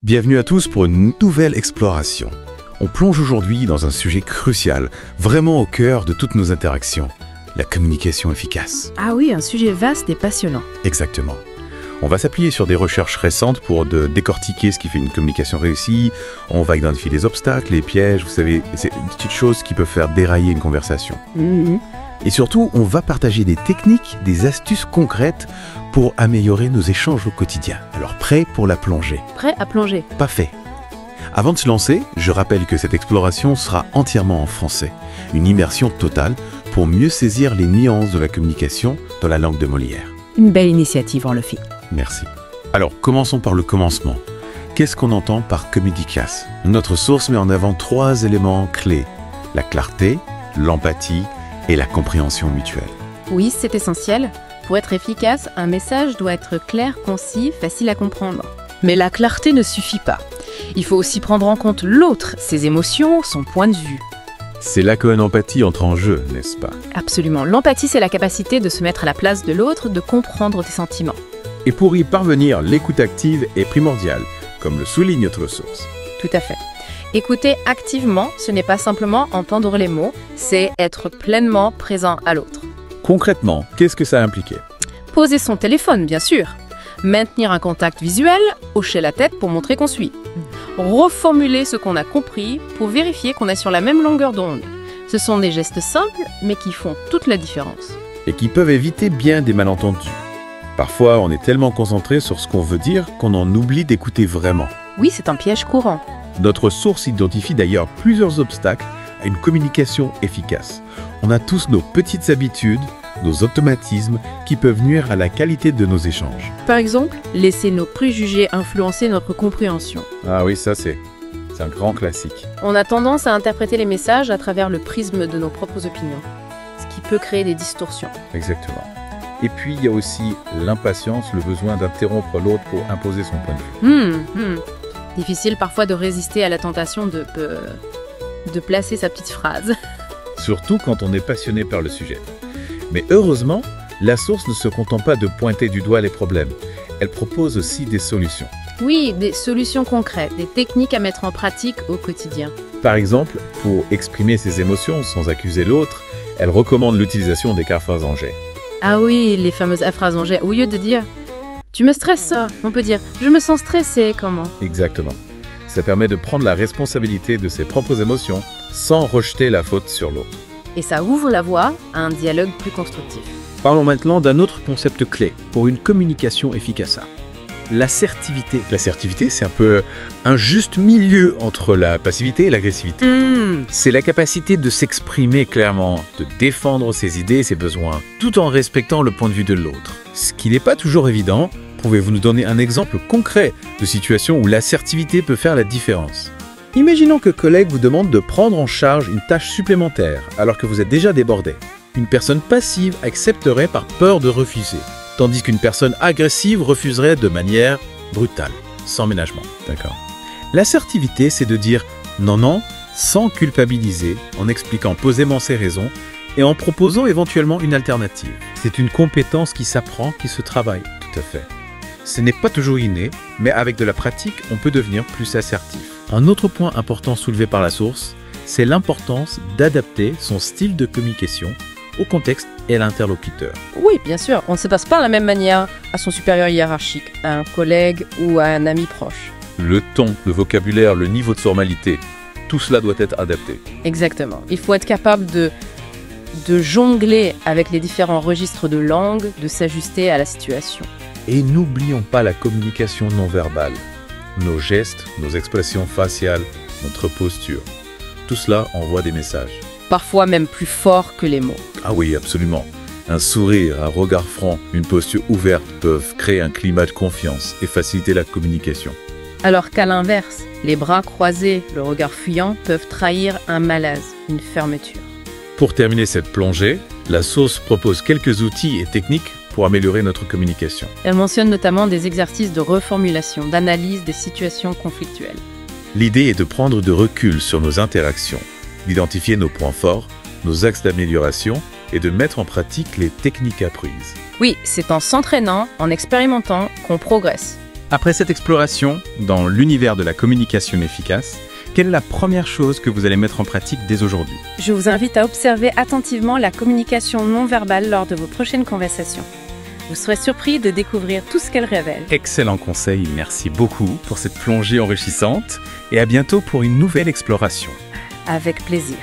Bienvenue à tous pour une nouvelle exploration. On plonge aujourd'hui dans un sujet crucial, vraiment au cœur de toutes nos interactions, la communication efficace. Ah oui, un sujet vaste et passionnant. Exactement. On va s'appuyer sur des recherches récentes pour décortiquer ce qui fait une communication réussie. On va identifier les obstacles, les pièges, vous savez, c'est des petites choses qui peuvent faire dérailler une conversation. Et surtout, on va partager des techniques, des astuces concrètes pour améliorer nos échanges au quotidien. Alors, prêt pour la plongée? Prêt à plonger? Pas fait. Avant de se lancer, je rappelle que cette exploration sera entièrement en français. Une immersion totale pour mieux saisir les nuances de la communication dans la langue de Molière. Une belle initiative, on le fait. Merci. Alors, commençons par le commencement. Qu'est-ce qu'on entend par communicace? Notre source met en avant 3 éléments clés. La clarté, l'empathie et la compréhension mutuelle. Oui, c'est essentiel. Pour être efficace, un message doit être clair, concis, facile à comprendre. Mais la clarté ne suffit pas. Il faut aussi prendre en compte l'autre, ses émotions, son point de vue. C'est là qu'une empathie entre en jeu, n'est-ce pas? Absolument. L'empathie, c'est la capacité de se mettre à la place de l'autre, de comprendre tes sentiments. Et pour y parvenir, l'écoute active est primordiale, comme le souligne notre source. Tout à fait. Écouter activement, ce n'est pas simplement entendre les mots, c'est être pleinement présent à l'autre. Concrètement, qu'est-ce que ça impliquait? Poser son téléphone, bien sûr. Maintenir un contact visuel, hocher la tête pour montrer qu'on suit. Reformuler ce qu'on a compris pour vérifier qu'on est sur la même longueur d'onde. Ce sont des gestes simples, mais qui font toute la différence. Et qui peuvent éviter bien des malentendus. Parfois, on est tellement concentré sur ce qu'on veut dire qu'on en oublie d'écouter vraiment. Oui, c'est un piège courant. Notre source identifie d'ailleurs plusieurs obstacles à une communication efficace. On a tous nos petites habitudes, nos automatismes qui peuvent nuire à la qualité de nos échanges. Par exemple, laisser nos préjugés influencer notre compréhension. Ah oui, ça c'est un grand classique. On a tendance à interpréter les messages à travers le prisme de nos propres opinions, ce qui peut créer des distorsions. Exactement. Et puis il y a aussi l'impatience, le besoin d'interrompre l'autre pour imposer son point de vue. Difficile parfois de résister à la tentation de placer sa petite phrase. Surtout quand on est passionné par le sujet. Mais heureusement, la source ne se contente pas de pointer du doigt les problèmes. Elle propose aussi des solutions. Oui, des solutions concrètes, des techniques à mettre en pratique au quotidien. Par exemple, pour exprimer ses émotions sans accuser l'autre, elle recommande l'utilisation des phrases-en-jet. Ah oui, les fameuses phrases-en-jet. Au lieu de dire « tu me stresses », on peut dire « je me sens stressé », comment? Exactement. Ça permet de prendre la responsabilité de ses propres émotions sans rejeter la faute sur l'autre. Et ça ouvre la voie à un dialogue plus constructif. Parlons maintenant d'un autre concept clé pour une communication efficace. L'assertivité. L'assertivité, c'est un peu un juste milieu entre la passivité et l'agressivité. C'est la capacité de s'exprimer clairement, de défendre ses idées et ses besoins, tout en respectant le point de vue de l'autre. Ce qui n'est pas toujours évident. Pouvez-vous nous donner un exemple concret de situation où l'assertivité peut faire la différence? Imaginons que collègue vous demande de prendre en charge une tâche supplémentaire alors que vous êtes déjà débordé. Une personne passive accepterait par peur de refuser, tandis qu'une personne agressive refuserait de manière brutale, sans ménagement. D'accord. L'assertivité, c'est de dire non, non, sans culpabiliser, en expliquant posément ses raisons et en proposant éventuellement une alternative. C'est une compétence qui s'apprend, qui se travaille. Tout à fait. Ce n'est pas toujours inné, mais avec de la pratique, on peut devenir plus assertif. Un autre point important soulevé par la source, c'est l'importance d'adapter son style de communication au contexte et à l'interlocuteur. Oui, bien sûr, on ne se passe pas de la même manière à son supérieur hiérarchique, à un collègue ou à un ami proche. Le ton, le vocabulaire, le niveau de formalité, tout cela doit être adapté. Exactement. Il faut être capable de jongler avec les différents registres de langue, de s'ajuster à la situation. Et n'oublions pas la communication non verbale. Nos gestes, nos expressions faciales, notre posture. Tout cela envoie des messages. Parfois même plus forts que les mots. Ah oui, absolument. Un sourire, un regard franc, une posture ouverte peuvent créer un climat de confiance et faciliter la communication. Alors qu'à l'inverse, les bras croisés, le regard fuyant peuvent trahir un malaise, une fermeture. Pour terminer cette plongée, la source propose quelques outils et techniques pour améliorer notre communication. Elle mentionne notamment des exercices de reformulation, d'analyse des situations conflictuelles. L'idée est de prendre de recul sur nos interactions, d'identifier nos points forts, nos axes d'amélioration et de mettre en pratique les techniques apprises. Oui, c'est en s'entraînant, en expérimentant qu'on progresse. Après cette exploration dans l'univers de la communication efficace, quelle est la première chose que vous allez mettre en pratique dès aujourd'hui? Je vous invite à observer attentivement la communication non verbale lors de vos prochaines conversations. Vous serez surpris de découvrir tout ce qu'elle révèle. Excellent conseil, merci beaucoup pour cette plongée enrichissante et à bientôt pour une nouvelle exploration. Avec plaisir.